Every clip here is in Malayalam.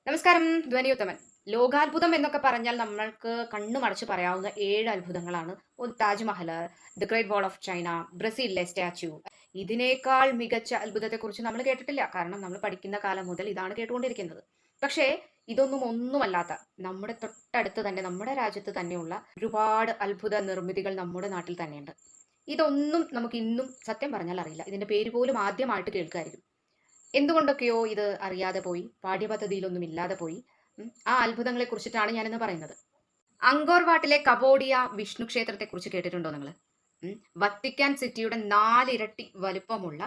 നമസ്കാരം. ധ്വനിയുത്തമൻ. ലോകാത്ഭുതം എന്നൊക്കെ പറഞ്ഞാൽ നമ്മൾക്ക് കണ്ണുമടച്ച് പറയാവുന്ന 7 അത്ഭുതങ്ങളാണ്. ഒന്ന് Taj Mahal, the great wall of China, ബ്രസീലിലെ സ്റ്റാച്യു. ഇതിനേക്കാൾ മികച്ച അത്ഭുതത്തെക്കുറിച്ച് നമ്മൾ കേട്ടിട്ടില്ല. കാരണം നമ്മൾ പഠിക്കുന്ന കാലം മുതൽ ഇതാണ് കേട്ടുകൊണ്ടിരിക്കുന്നത്. പക്ഷേ ഇതൊന്നും ഒന്നുമല്ലാത്ത നമ്മുടെ തൊട്ടടുത്ത് തന്നെ നമ്മുടെ രാജ്യത്ത് തന്നെയുള്ള ഒരുപാട് അത്ഭുത നിർമ്മിതികൾ നമ്മുടെ നാട്ടിൽ തന്നെയുണ്ട്. ഇതൊന്നും നമുക്ക് ഇന്നും സത്യം പറഞ്ഞാൽ അറിയില്ല. ഇതിന്റെ പേര് പോലും ആദ്യമായിട്ട് കേൾക്കായിരിക്കും. എന്തുകൊണ്ടൊക്കെയോ ഇത് അറിയാതെ പോയി, പാഠ്യപദ്ധതിയിലൊന്നും ഇല്ലാതെ പോയി. ആ അത്ഭുതങ്ങളെ കുറിച്ചിട്ടാണ് ഞാനിന്ന് പറയുന്നത്. അങ്കോർ വാട്ടിലെ കബോഡിയ വിഷ്ണു ക്ഷേത്രത്തെ കുറിച്ച് കേട്ടിട്ടുണ്ടോ നിങ്ങൾ? വത്തിക്കാൻ സിറ്റിയുടെ 4 ഇരട്ടി വലുപ്പമുള്ള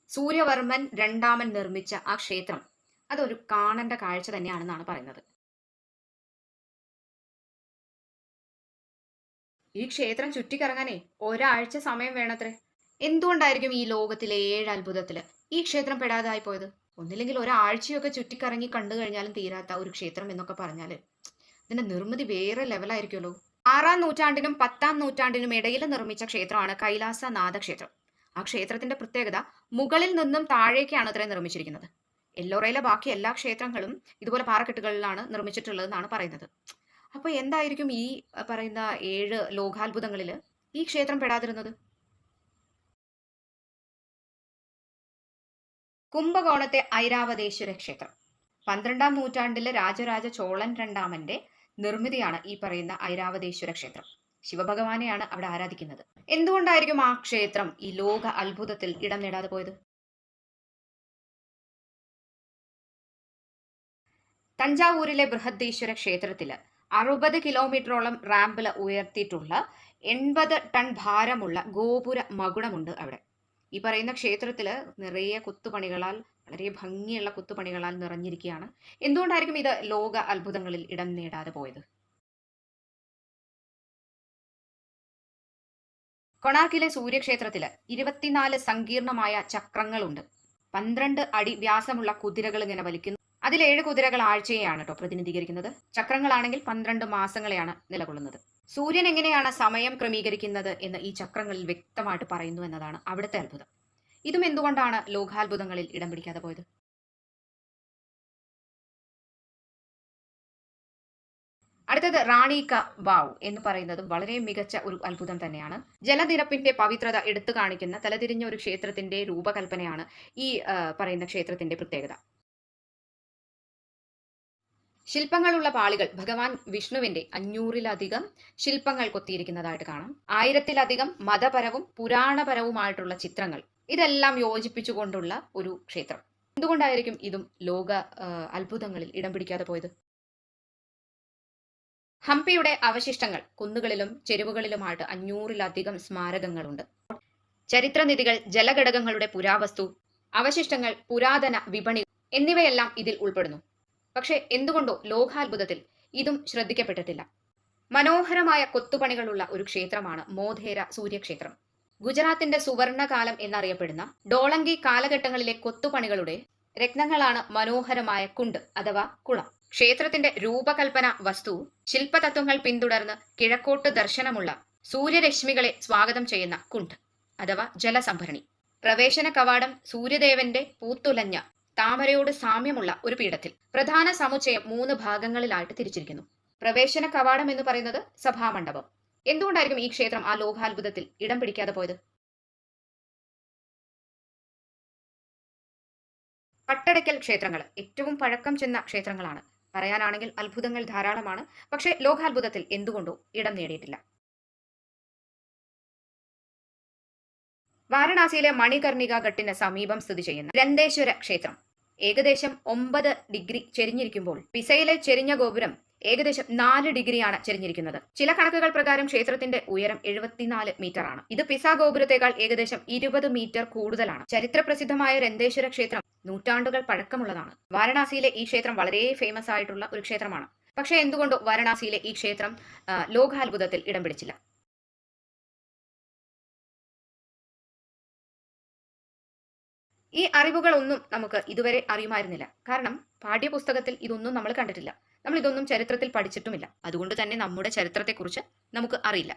സൂര്യവർമ്മൻ രണ്ടാമൻ നിർമ്മിച്ച ആ ക്ഷേത്രം അതൊരു കാണേണ്ട കാഴ്ച തന്നെയാണെന്നാണ് പറയുന്നത്. ഈ ക്ഷേത്രം ചുറ്റിക്കറങ്ങാനേ ഒരാഴ്ച സമയം വേണത്രേ. എന്തുകൊണ്ടായിരിക്കും ഈ ലോകത്തിലെ 7 അത്ഭുതത്തില് ഈ ക്ഷേത്രം പെടാതായി പോയത്? ഒന്നില്ലെങ്കിൽ ഒരാഴ്ചയൊക്കെ ചുറ്റിക്കറങ്ങി കണ്ടു കഴിഞ്ഞാലും തീരാത്ത ഒരു ക്ഷേത്രം എന്നൊക്കെ പറഞ്ഞാല് ഇതിന്റെ നിർമ്മിതി വേറെ ലെവലായിരിക്കുമല്ലോ. 6-ാം നൂറ്റാണ്ടിനും 10-ാം നൂറ്റാണ്ടിനും ഇടയിൽ നിർമ്മിച്ച ക്ഷേത്രമാണ് കൈലാസനാഥ ക്ഷേത്രം. ആ ക്ഷേത്രത്തിന്റെ പ്രത്യേകത മുകളിൽ നിന്നും താഴേക്കാണ് അത്രയും നിർമ്മിച്ചിരിക്കുന്നത്. എല്ലോറയിലെ ബാക്കി എല്ലാ ക്ഷേത്രങ്ങളും ഇതുപോലെ പാറക്കെട്ടുകളിലാണ് നിർമ്മിച്ചിട്ടുള്ളതെന്നാണ് പറയുന്നത്. അപ്പൊ എന്തായിരിക്കും ഈ പറയുന്ന 7 ലോകാത്ഭുതങ്ങളില് ഈ ക്ഷേത്രം പെടാതിരുന്നത്? കുംഭകോണത്തെ ഐരാവതേശ്വര ക്ഷേത്രം 12-ാം നൂറ്റാണ്ടിലെ രാജരാജ ചോളൻ രണ്ടാമന്റെ നിർമ്മിതിയാണ് ഈ പറയുന്ന ഐരാവതേശ്വര ക്ഷേത്രം. ശിവഭഗവാനെയാണ് അവിടെ ആരാധിക്കുന്നത്. എന്തുകൊണ്ടായിരിക്കും ആ ക്ഷേത്രം ഈ ലോക അത്ഭുതത്തിൽ ഇടം നേടാതെ പോയത്? തഞ്ചാവൂരിലെ ബൃഹദേശ്വര ക്ഷേത്രത്തില് 60 കിലോമീറ്ററോളം റാമ്പിൽ ഉയർത്തിയിട്ടുള്ള 80 ടൺ ഭാരമുള്ള ഗോപുര മകുടമുണ്ട് അവിടെ. ഈ പറയുന്ന ക്ഷേത്രത്തില് നിറയെ കൊത്തുപണികളാൽ, വളരെ ഭംഗിയുള്ള കൊത്തുപണികളാൽ നിറഞ്ഞിരിക്കുകയാണ്. എന്തുകൊണ്ടായിരിക്കും ഇത് ലോക അത്ഭുതങ്ങളിൽ ഇടം നേടാതെ പോയത്? കൊണാർക്കിലെ സൂര്യക്ഷേത്രത്തില് 24 സങ്കീർണമായ ചക്രങ്ങളുണ്ട്. 12 അടി വ്യാസമുള്ള കുതിരകൾ ഇങ്ങനെ വലിക്കുന്നു. അതിൽ 7 കുതിരകൾ ആഴ്ചയെയാണ് കേട്ടോ പ്രതിനിധീകരിക്കുന്നത്. ചക്രങ്ങളാണെങ്കിൽ 12 മാസങ്ങളെയാണ് നിലകൊള്ളുന്നത്. സൂര്യൻ എങ്ങനെയാണ് സമയം ക്രമീകരിക്കുന്നത് എന്ന് ഈ ചക്രങ്ങളിൽ വ്യക്തമായിട്ട് പറയുന്നു എന്നതാണ് അവിടുത്തെ അത്ഭുതം. ഇതും എന്തുകൊണ്ടാണ് ലോകാത്ഭുതങ്ങളിൽ ഇടം പിടിക്കാതെ പോയത്? അടുത്തത് റാണി ക വാവ് എന്ന് പറയുന്നത് വളരെ മികച്ച ഒരു അത്ഭുതം തന്നെയാണ്. ജലനിരപ്പിന്റെ പവിത്രത എടുത്തു കാണിക്കുന്ന തലതിരിഞ്ഞ ഒരു ക്ഷേത്രത്തിന്റെ രൂപകൽപ്പനയാണ് ഈ പറയുന്ന ക്ഷേത്രത്തിന്റെ പ്രത്യേകത. ശില്പങ്ങളുള്ള പാളികൾ ഭഗവാൻ വിഷ്ണുവിന്റെ 500-ലധികം ശില്പങ്ങൾ കൊത്തിയിരിക്കുന്നതായിട്ട് കാണാം. 1000-ലധികം മതപരവും പുരാണപരവുമായിട്ടുള്ള ചിത്രങ്ങൾ ഇതെല്ലാം യോജിപ്പിച്ചുകൊണ്ടുള്ള ഒരു ക്ഷേത്രം. എന്തുകൊണ്ടായിരിക്കും ഇതും ലോക അത്ഭുതങ്ങളിൽ ഇടം പിടിക്കാതെ പോയത്? ഹംപിയുടെ അവശിഷ്ടങ്ങൾ കുന്നുകളിലും ചെരുവുകളിലുമായിട്ട് 500-ലധികം സ്മാരകങ്ങളുണ്ട്. ചരിത്രനിധികൾ, ജലഘടകങ്ങളുടെ പുരാവസ്തു, അവശിഷ്ടങ്ങൾ, പുരാതന വിപണി എന്നിവയെല്ലാം ഇതിൽ ഉൾപ്പെടുന്നു. പക്ഷെ എന്തുകൊണ്ടോ ലോകാത്ഭുതത്തിൽ ഇതും ശ്രദ്ധിക്കപ്പെട്ടിട്ടില്ല. മനോഹരമായ കൊത്തുപണികളുള്ള ഒരു ക്ഷേത്രമാണ് മോധേര സൂര്യക്ഷേത്രം. ഗുജറാത്തിന്റെ സുവർണകാലം എന്നറിയപ്പെടുന്ന ഡോളങ്കി കാലഘട്ടങ്ങളിലെ കൊത്തുപണികളുടെ രത്നങ്ങളാണ് മനോഹരമായ കുണ്ട് അഥവാ കുളം. ക്ഷേത്രത്തിന്റെ രൂപകൽപ്പന വസ്തു ശില്പതത്വങ്ങൾ പിന്തുടർന്ന് കിഴക്കോട്ട് ദർശനമുള്ള സൂര്യരശ്മികളെ സ്വാഗതം ചെയ്യുന്ന കുണ്ട് അഥവാ ജലസംഭരണി. പ്രവേശന കവാടം സൂര്യദേവന്റെ പൂത്തുലഞ്ഞ താമരയോട് സാമ്യമുള്ള ഒരു പീഠത്തിൽ. പ്രധാന സമുച്ചയം 3 ഭാഗങ്ങളിലായിട്ട് തിരിച്ചിരിക്കുന്നു. പ്രവേശന കവാടം എന്ന് പറയുന്നത് സഭാമണ്ഡപം. എന്തുകൊണ്ടായിരിക്കും ഈ ക്ഷേത്രം ആ ലോകാത്ഭുതത്തിൽ ഇടം പിടിക്കാതെ പോയത്? പട്ടടയ്ക്കൽ ക്ഷേത്രങ്ങൾ ഏറ്റവും പഴക്കം ചെന്ന ക്ഷേത്രങ്ങളാണ്. പറയാനാണെങ്കിൽ അത്ഭുതങ്ങൾ ധാരാളമാണ്. പക്ഷേ ലോകാത്ഭുതത്തിൽ എന്തുകൊണ്ടോ ഇടം നേടിയിട്ടില്ല. വാരണാസിയിലെ മണികർണിക ഘട്ടിന് സമീപം സ്ഥിതി ചെയ്യുന്ന ഗ്രന്ഥേശ്വര ക്ഷേത്രം ഏകദേശം 9 ഡിഗ്രി ചെരിഞ്ഞിരിക്കുമ്പോൾ പിസയിലെ ചെരിഞ്ഞ ഗോപുരം ഏകദേശം 4 ഡിഗ്രിയാണ് ചെരിഞ്ഞിരിക്കുന്നത്. ചില കണക്കുകൾ പ്രകാരം ക്ഷേത്രത്തിന്റെ ഉയരം 74 മീറ്റർ ആണ്. ഇത് പിസ ഗോപുരത്തെക്കാൾ ഏകദേശം 20 മീറ്റർ കൂടുതലാണ്. ചരിത്രപ്രസിദ്ധമായ രന്തേശ്വര ക്ഷേത്രം നൂറ്റാണ്ടുകൾ പഴക്കമുള്ളതാണ്. വാരണാസിയിലെ ഈ ക്ഷേത്രം വളരെ ഫേമസ് ആയിട്ടുള്ള ഒരു ക്ഷേത്രമാണ്. പക്ഷേ എന്തുകൊണ്ടോ വാരണാസിയിലെ ഈ ക്ഷേത്രം ലോകാത്ഭുതത്തിൽ ഇടം പിടിച്ചില്ല. ഈ അറിവുകളൊന്നും നമുക്ക് ഇതുവരെ അറിയുമായിരുന്നില്ല. കാരണം പാഠ്യപുസ്തകത്തിൽ ഇതൊന്നും നമ്മൾ കണ്ടിട്ടില്ല. നമ്മൾ ഇതൊന്നും ചരിത്രത്തിൽ പഠിച്ചിട്ടുമില്ല. അതുകൊണ്ട് തന്നെ നമ്മുടെ ചരിത്രത്തെക്കുറിച്ച് നമുക്ക് അറിയില്ല.